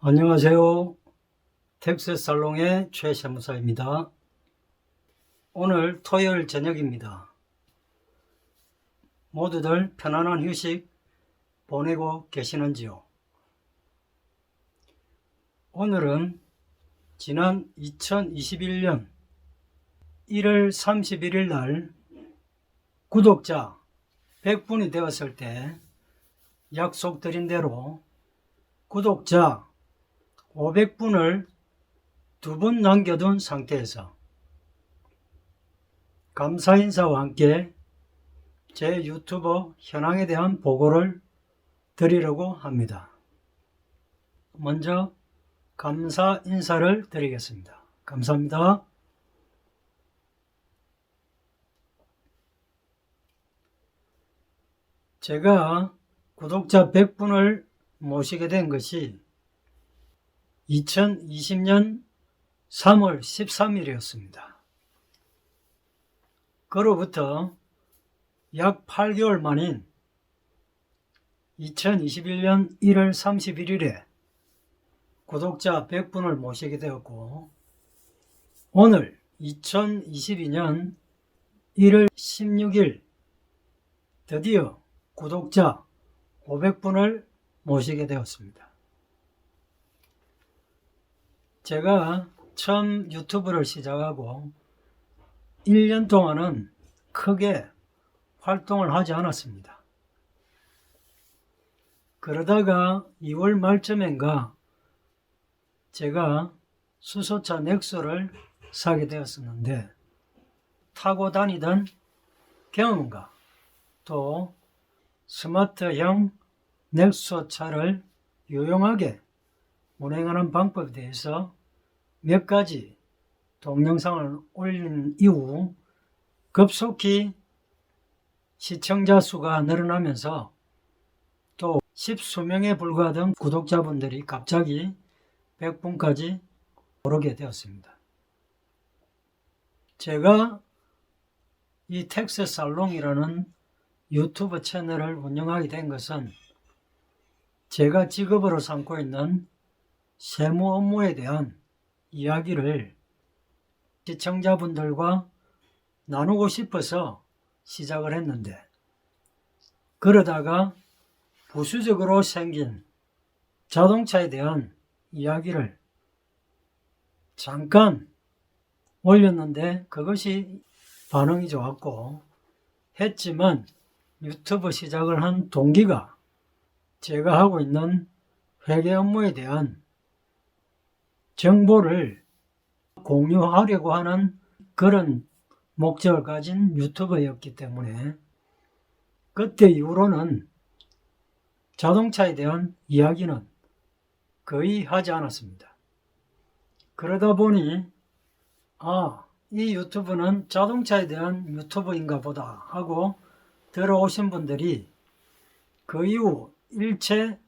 안녕하세요. 텍스살롱의 최세무사입니다. 오늘 토요일 저녁입니다. 모두들 편안한 휴식 보내고 계시는지요? 오늘은 지난 2021년 1월 31일 날 구독자 100분이 되었을 때 약속드린 대로 구독자 500분을 2분 남겨둔 상태에서 감사 인사와 함께 제 유튜버 현황에 대한 보고를 드리려고 합니다. 먼저 감사 인사를 드리겠습니다. 감사합니다. 제가 구독자 100분을 모시게 된 것이 2020년 3월 13일이었습니다. 그로부터 약 8개월 만인 2021년 1월 31일에 구독자 100분을 모시게 되었고, 오늘 2022년 1월 16일 드디어 구독자 500분을 모시게 되었습니다. 제가 처음 유튜브를 시작하고 1년 동안은 크게 활동을 하지 않았습니다. 그러다가 2월 말쯤인가 제가 수소차 넥소를 사게 되었었는데, 타고 다니던 경험과 또 스마트형 넥소차를 유용하게 운행하는 방법에 대해서 몇 가지 동영상을 올린 이후 급속히 시청자 수가 늘어나면서 또 10수명에 불과하던 구독자분들이 갑자기 100분까지 오르게 되었습니다. 제가 이 텍스살롱이라는 유튜브 채널을 운영하게 된 것은 제가 직업으로 삼고 있는 세무 업무에 대한 이야기를 시청자분들과 나누고 싶어서 시작을 했는데, 그러다가 부수적으로 생긴 자동차에 대한 이야기를 잠깐 올렸는데 그것이 반응이 좋았고, 했지만 유튜브 시작을 한 동기가 제가 하고 있는 회계 업무에 대한 정보를 공유하려고 하는 그런 목적을 가진 유튜버였기 때문에 그때 이후로는 자동차에 대한 이야기는 거의 하지 않았습니다. 그러다 보니 이 유튜브는 자동차에 대한 유튜브인가 보다 하고 들어오신 분들이 그 이후 일체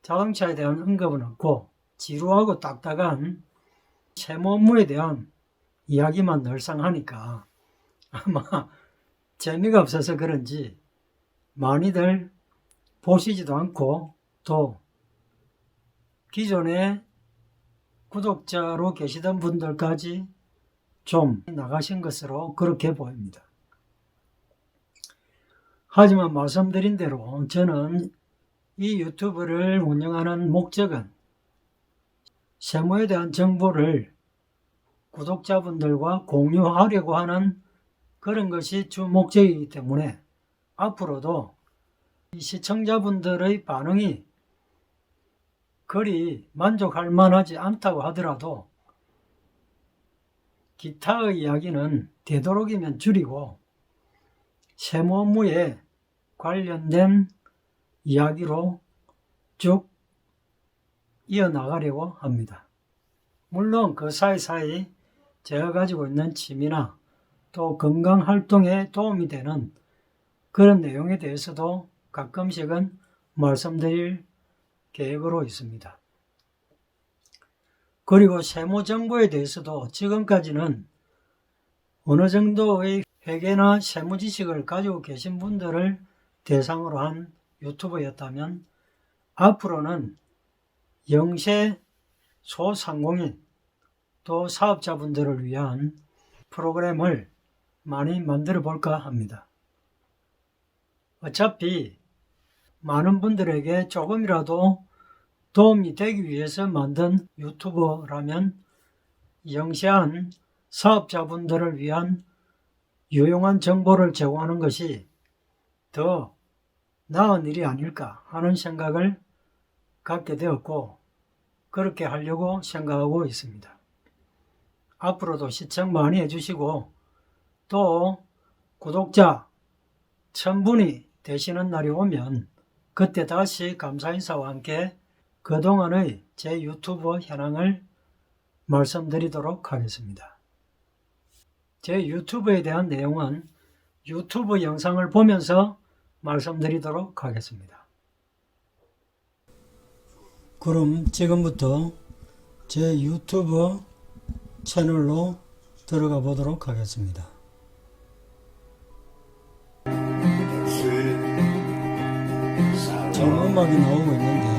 자동차에 대한 언급은 없고 지루하고 딱딱한 세무 업무에 대한 이야기만 늘상 하니까 아마 재미가 없어서 그런지 많이들 보시지도 않고, 또 기존에 구독자로 계시던 분들까지 좀 나가신 것으로 그렇게 보입니다. 하지만 말씀드린 대로 저는 이 유튜브를 운영하는 목적은 세무에 대한 정보를 구독자분들과 공유하려고 하는 그런 것이 주 목적이기 때문에 앞으로도 시청자분들의 반응이 그리 만족할 만하지 않다고 하더라도 기타의 이야기는 되도록이면 줄이고 세무 업무에 관련된 이야기로 쭉 이어나가려고 합니다. 물론 그 사이사이 제가 가지고 있는 취미나 또 건강활동에 도움이 되는 그런 내용에 대해서도 가끔씩은 말씀드릴 계획으로 있습니다. 그리고 세무정보에 대해서도 지금까지는 어느 정도의 회계나 세무 지식을 가지고 계신 분들을 대상으로 한 유튜브였다면, 앞으로는 영세 소상공인 또 사업자분들을 위한 프로그램을 많이 만들어 볼까 합니다. 어차피 많은 분들에게 조금이라도 도움이 되기 위해서 만든 유튜버라면 영세한 사업자분들을 위한 유용한 정보를 제공하는 것이 더 나은 일이 아닐까 하는 생각을 갖게 되었고 그렇게 하려고 생각하고 있습니다. 앞으로도 시청 많이 해주시고 또 구독자 1000분이 되시는 날이 오면 그때 다시 감사 인사와 함께 그동안의 제 유튜브 현황을 말씀드리도록 하겠습니다. 제 유튜브에 대한 내용은 유튜브 영상을 보면서 말씀드리도록 하겠습니다. 그럼 지금부터 제 유튜브 채널로 들어가 보도록 하겠습니다. 지금 음악이 나오고 있는데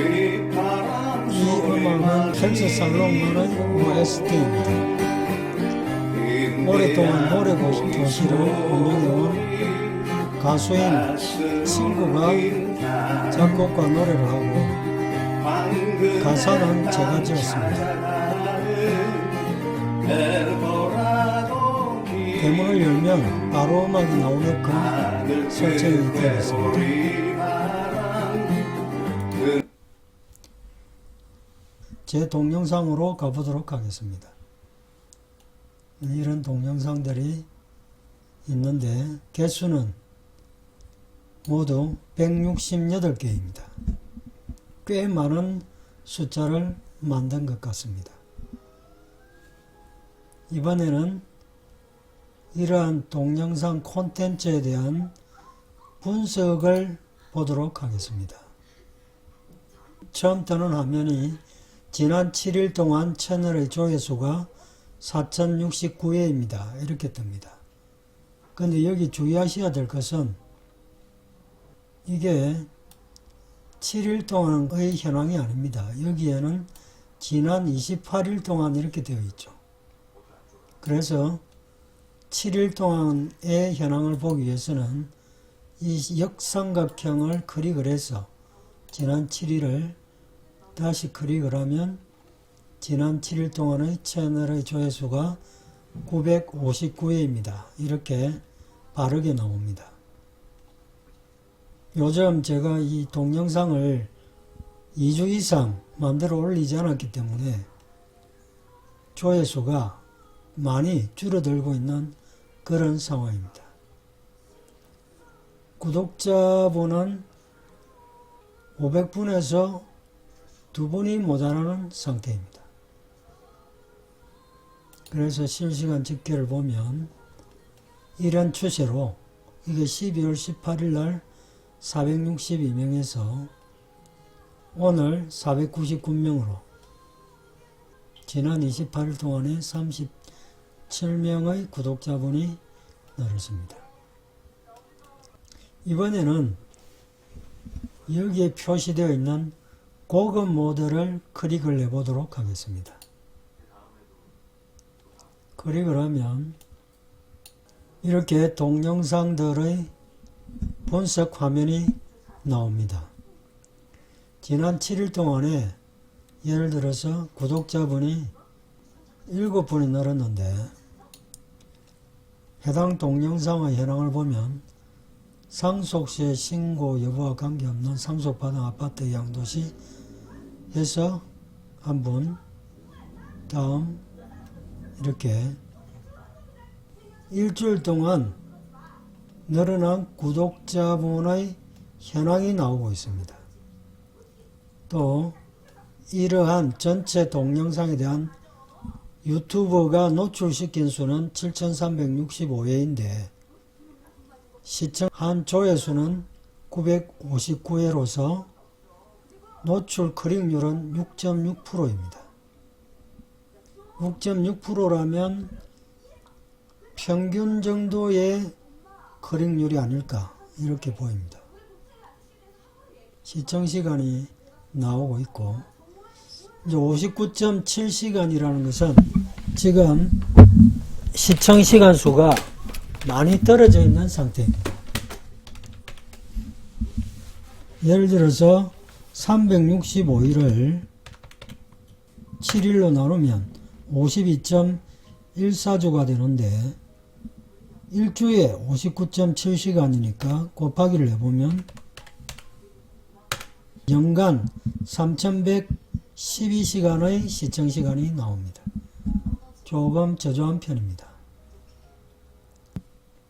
이 음악은 헬스살롱만의 OST입니다. 오랫동안 노래 교실을 운영해온 가수인 친구가 작곡과 노래를 하고 가사는 제가 지었습니다. 대문을 열면 바로 음악이 나오게끔 설정이 되어 있습니다. 제 동영상으로 가보도록 하겠습니다. 이런 동영상들이 있는데 개수는 모두 168개입니다. 꽤 많은 숫자를 만든 것 같습니다. 이번에는 이러한 동영상 콘텐츠에 대한 분석을 보도록 하겠습니다. 처음 뜨는 화면이 지난 7일 동안 채널의 조회수가 4069회입니다. 이렇게 뜹니다. 근데 여기 주의하셔야 될 것은 이게 7일 동안의 현황이 아닙니다. 여기에는 지난 28일 동안 이렇게 되어 있죠. 그래서 7일 동안의 현황을 보기 위해서는 이 역삼각형을 클릭을 해서 지난 7일을 다시 클릭을 하면 지난 7일 동안의 채널의 조회수가 959회입니다. 이렇게 바르게 나옵니다. 요즘 제가 이 동영상을 2주 이상 만들어 올리지 않았기 때문에 조회수가 많이 줄어들고 있는 그런 상황입니다. 구독자분은 500분에서 2분이 모자라는 상태입니다. 그래서 실시간 집계를 보면 이런 추세로 이게 12월 18일 날 462명에서 오늘 499명으로 지난 28일 동안에 37명의 구독자분이 늘었습니다. 이번에는 여기에 표시되어 있는 고급 모드를 클릭을 해보도록 하겠습니다. 클릭을 하면 이렇게 동영상들의 분석 화면이 나옵니다. 지난 7일 동안에 예를 들어서 구독자분이 7분이 늘었는데 해당 동영상의 현황을 보면 상속세 신고 여부와 관계없는 상속받은 아파트 양도시 해서 한 분, 다음 이렇게 일주일 동안 늘어난 구독자분의 현황이 나오고 있습니다. 또 이러한 전체 동영상에 대한 유튜브가 노출시킨 수는 7365회인데 시청한 조회수는 959회로서 노출 클릭률은 6.6%입니다. 6.6%라면 평균 정도의 클릭률이 아닐까 이렇게 보입니다. 시청시간이 나오고 있고, 이제 59.7시간이라는 것은 지금 시청시간 수가 많이 떨어져 있는 상태입니다. 예를 들어서 365일을 7일로 나누면 52.14주가 되는데, 일주에 59.7시간이니까 곱하기를 해보면 연간 3112시간의 시청시간이 나옵니다. 조금 저조한 편입니다.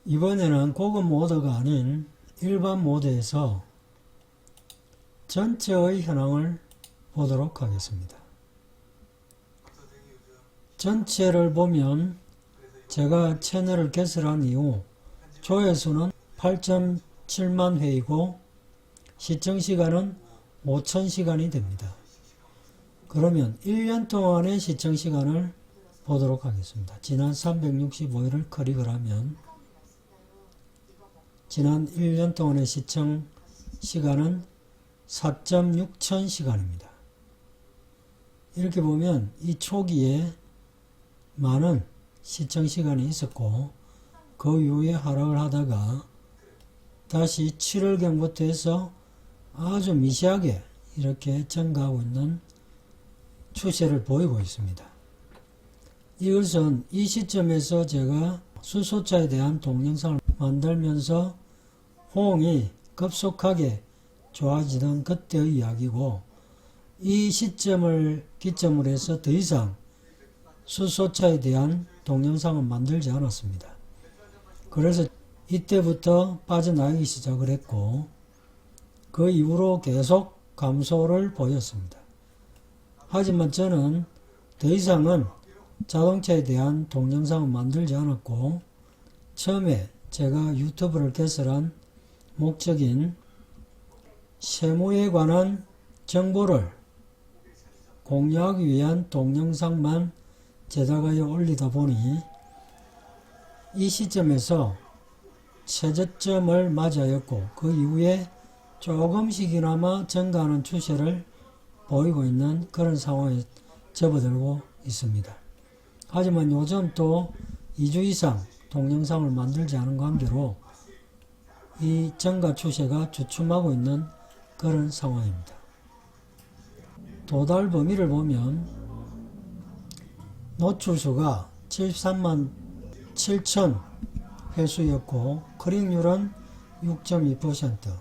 이번에는 고급 모드가 아닌 일반 모드에서 전체의 현황을 보도록 하겠습니다. 전체를 보면 제가 채널을 개설한 이후 조회수는 8.7만 회이고 시청시간은 5000시간이 됩니다. 그러면 1년 동안의 시청시간을 보도록 하겠습니다. 지난 365일을 클릭을 하면 지난 1년 동안의 시청시간은 4.6천시간입니다. 이렇게 보면 이 초기에 많은 시청시간이 있었고 그 이후에 하락을 하다가 다시 7월경부터 해서 아주 미세하게 이렇게 증가하고 있는 추세를 보이고 있습니다. 이것은 이 시점에서 제가 수소차에 대한 동영상을 만들면서 호응이 급속하게 좋아지던 그때의 이야기고, 이 시점을 기점으로 해서 더 이상 수소차에 대한 동영상은 만들지 않았습니다. 그래서 이때부터 빠져나가기 시작을 했고 그 이후로 계속 감소를 보였습니다. 하지만 저는 더 이상은 자동차에 대한 동영상은 만들지 않았고, 처음에 제가 유튜브를 개설한 목적인 세무에 관한 정보를 공유하기 위한 동영상만 제작하여 올리다 보니 이 시점에서 최저점을 맞이하였고 그 이후에 조금씩이나마 증가하는 추세를 보이고 있는 그런 상황에 접어들고 있습니다. 하지만 요즘 또 2주 이상 동영상을 만들지 않은 관계로 이 증가 추세가 주춤하고 있는 그런 상황입니다. 도달 범위를 보면 노출수가 73만 7천 회수였고 클릭률은 6.2%,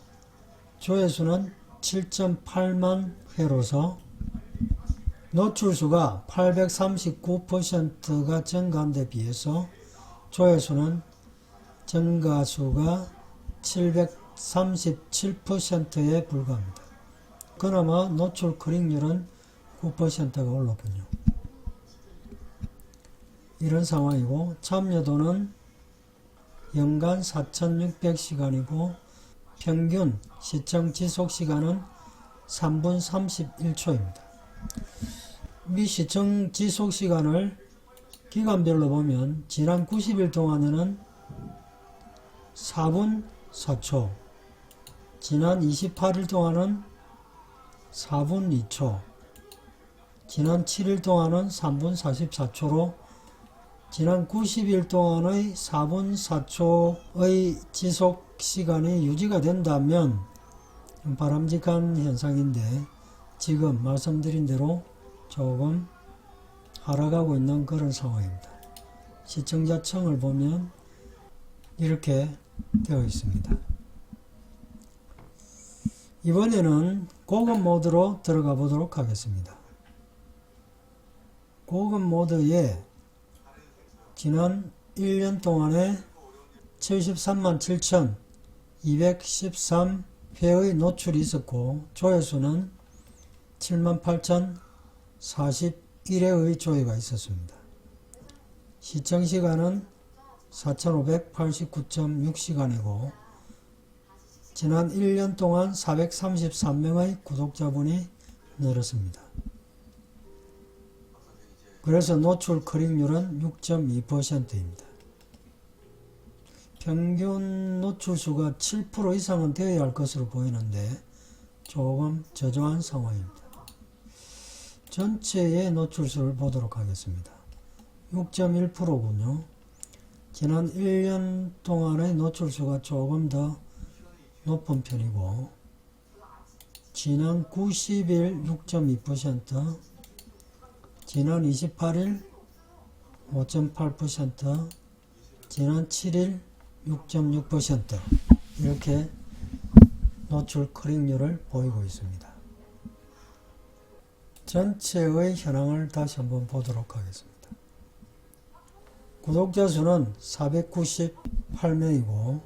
조회수는 7.8만 회로서 노출수가 839%가 증가한 데 비해서 조회수는 증가수가 737%에 불과합니다. 그나마 노출 클릭률은 9%가 올랐군요. 이런 상황이고, 참여도는 연간 4600시간이고 평균 시청 지속 시간은 3분 31초입니다. 이 시청 지속 시간을 기간별로 보면 지난 90일 동안에는 4분 4초, 지난 28일 동안은 4분 2초, 지난 7일 동안은 3분 44초로 지난 90일 동안의 4분 4초의 지속 시간이 유지가 된다면 바람직한 현상인데, 지금 말씀드린 대로 조금 하락하고 있는 그런 상황입니다. 시청자층을 보면 이렇게 되어 있습니다. 이번에는 고급 모드로 들어가 보도록 하겠습니다. 고급 모드에 지난 1년 동안에 73만 7,213회의 노출이 있었고 조회수는 7만 8,041회의 조회가 있었습니다. 시청시간은 4,589.6시간이고 지난 1년 동안 433명의 구독자분이 늘었습니다. 그래서 노출 클릭률은 6.2%입니다. 평균 노출수가 7% 이상은 되어야 할 것으로 보이는데 조금 저조한 상황입니다. 전체의 노출수를 보도록 하겠습니다. 6.1%군요. 지난 1년 동안의 노출수가 조금 더 높은 편이고, 지난 90일 6.2%, 지난 28일 5.8%, 지난 7일 6.6% 이렇게 노출 클릭률을 보이고 있습니다. 전체의 현황을 다시 한번 보도록 하겠습니다. 구독자 수는 498명이고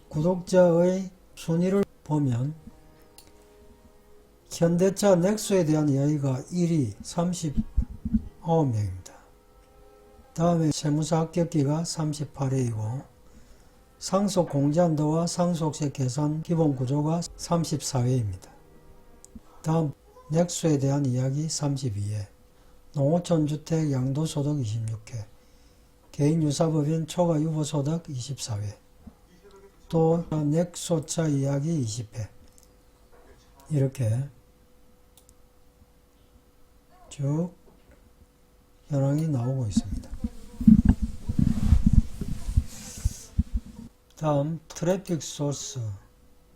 구독자의 순위를 보면 현대차 넥소에 대한 이야기가 1위 39명입니다. 다음에 세무사 합격기가 38회이고 상속 공제한도와 상속세 계산 기본구조가 34회입니다. 다음 넥소에 대한 이야기 32회, 농어촌 주택 양도소득 26회, 개인유사법인 초과유보소득 24회, 또 넥소차 이야기 20회 이렇게 쭉 현황이 나오고 있습니다. 다음 트래픽 소스,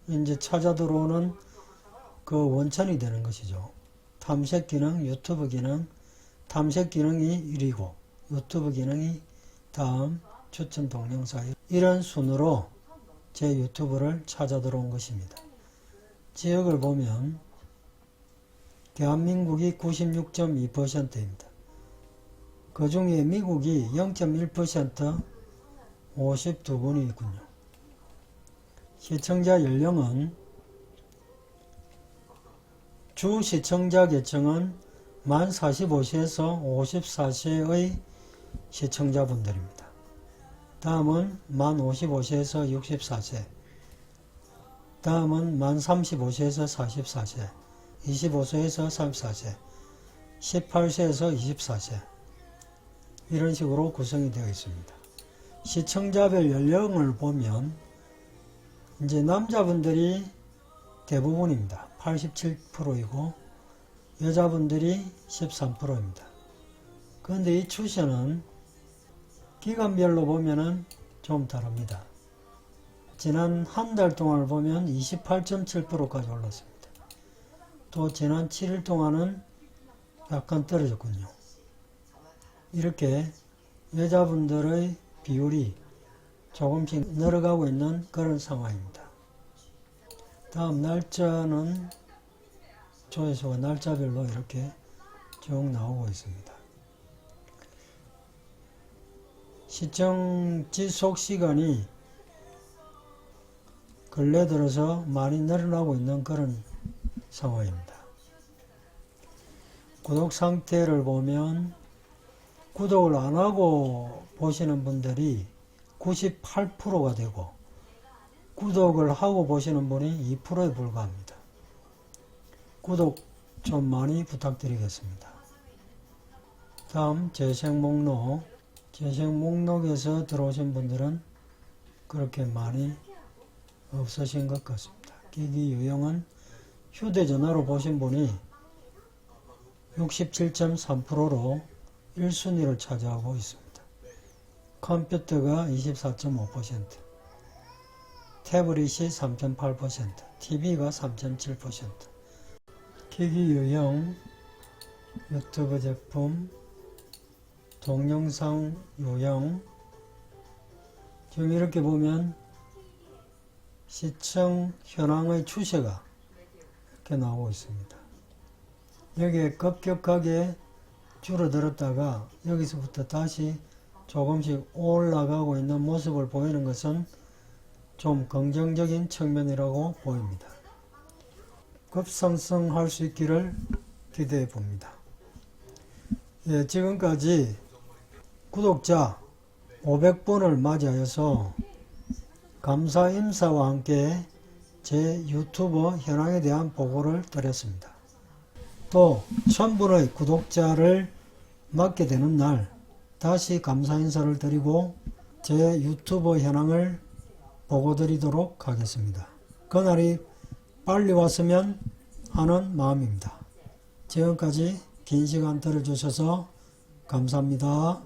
이제 찾아 들어오는 그 원천이 되는 것이죠. 탐색 기능, 유튜브 기능, 탐색 기능이 1위고 유튜브 기능이 다음 추천 동영상, 이런 순으로 제 유튜브를 찾아 들어온 것입니다. 지역을 보면 대한민국이 96.2%입니다. 그 중에 미국이 0.1% 52분이 있군요. 시청자 연령은 주 시청자 계층은 만 45세에서 54세의 시청자분들입니다. 다음은 만 55세에서 64세, 다음은 만 35세에서 44세, 25세에서 34세, 18세에서 24세 이런 식으로 구성이 되어 있습니다. 시청자별 연령을 보면 이제 남자분들이 대부분입니다. 87%이고 여자분들이 13%입니다. 그런데 이 추세는 기간별로 보면은 좀 다릅니다. 지난 한 달 동안을 보면 28.7%까지 올랐습니다. 또 지난 7일 동안은 약간 떨어졌군요. 이렇게 여자분들의 비율이 조금씩 늘어가고 있는 그런 상황입니다. 다음 날짜는 조회수가 날짜별로 이렇게 쭉 나오고 있습니다. 시청 지속 시간이 근래 들어서 많이 늘어나고 있는 그런 상황입니다. 구독 상태를 보면 구독을 안 하고 보시는 분들이 98%가 되고 구독을 하고 보시는 분이 2%에 불과합니다. 구독 좀 많이 부탁드리겠습니다. 다음 재생 목록, 재생 목록에서 들어오신 분들은 그렇게 많이 없으신 것 같습니다. 기기 유형은 휴대전화로 보신 분이 67.3%로 1순위를 차지하고 있습니다. 컴퓨터가 24.5%, 태블릿이 3.8%, TV가 3.7%, 기기 유형, 유튜브 제품, 동영상 유형, 지금 이렇게 보면 시청 현황의 추세가 이렇게 나오고 있습니다. 여기에 급격하게 줄어들었다가 여기서부터 다시 조금씩 올라가고 있는 모습을 보이는 것은 좀 긍정적인 측면이라고 보입니다. 급상승할 수 있기를 기대해 봅니다. 예, 지금까지 구독자 500분을 맞이하여서 감사 인사와 함께 제 유튜버 현황에 대한 보고를 드렸습니다. 또 1000분의 구독자를 맞게 되는 날 다시 감사 인사를 드리고 제 유튜버 현황을 보고 드리도록 하겠습니다. 그날이 빨리 왔으면 하는 마음입니다. 지금까지 긴 시간 들어주셔서 감사합니다.